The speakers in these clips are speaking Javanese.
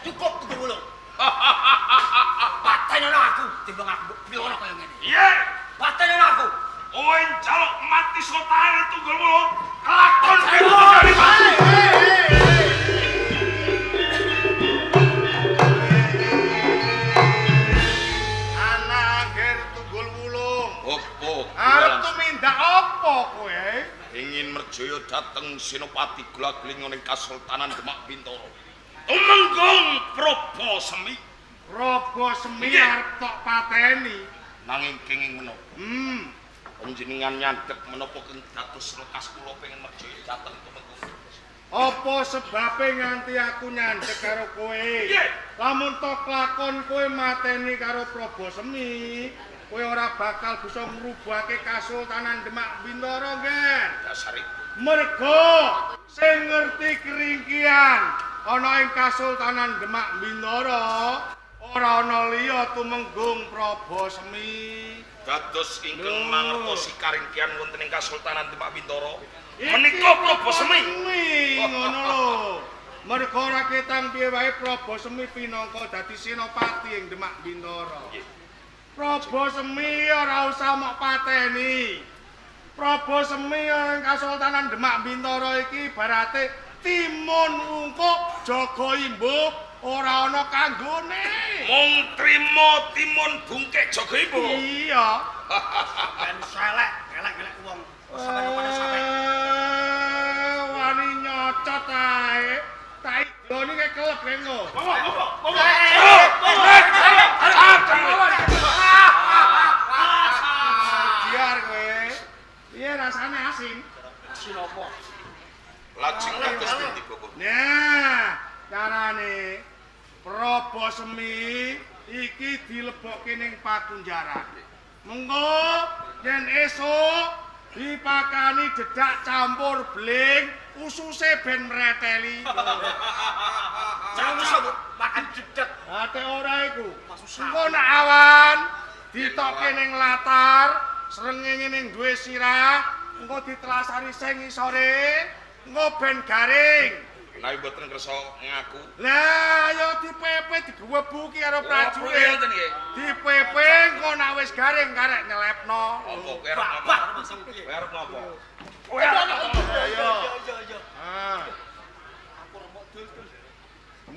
cukup tuku wulung. Pateni aku timbang aku pilono kaya ngene. Iya. Pateni aku. Kowe njaluk mati sotane tunggul wulung. Kelakon dari mati. Arep tumindak apa kowe? Ingin merjaya dateng Senopati Glagling ning Kasultanan Demak Bintoro. Tumenggung Prabu Semi. Prabu Semi arep tok pateni. Nanging kenging menapa? Panjenengan nyandhek menapa keng dados lekas kula pengen merjaya dateng Tumenggung. Apa sebabe nganti aku nyandhek karo kowe? Lamun tok lakon kowe mateni karo Prabu Semi, kowe ora bakal bisa ngrubahake Kasultanan Demak Bintoro, Gen. Dasare Mergo sing ngerti keringkian ana ing Kasultanan Demak Bintoro ora ana liya Tumenggung Prabu Semi. dados ingkang mangertosi karingkian wonten ing Kasultanan Demak Bintoro. Menika Prabu Semi. Ngono lho. Mergo ora ketang piye wae Prabu Semi pinangka dadi senopati ing Demak Bintoro. Prabu Semi ora usah mok pateni. Prabu Semi ing Kasultanan Demak Bintoro iki ibarate timun ungkuk jaga imbuh ora ana kanggone. Mung trimo timun bungkek jaga ibu. Iya. Ben selek, elek-elek wong. Sampeyan pada sampe. Wani nyocot ae. Tak idoni kek kelep engko. Biar kowe. Piye rasane asin? Asin apa? Lajeng kados pundi Bapak? Nah, carane Prabu Semi iki dilebokke ning pakunjaran. Mengko yen esuk dipakani dedak campur bling ususe ben mreteli. Jangan usah makan dedak. Ate ora iku. Engko nek awan ditokke ning latar, srengenge ning duwe sirah, engko ditelasani sing ngisore, engko ben garing. Menawi mboten kersa ngaku. Lah ya dipepet digewebuki karo prajurit. Dipepe engko nek wis garing karek nyelepno. Apa kowe arep ngomong? Kowe arep ngopo? Kowe ayo. Ah.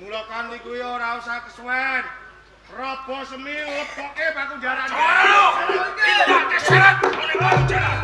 Mula kan iku ya ora usah kesuwen. Prabu Semi lebokke pakunjaran. Tidak kesarat oleh pakunjaran.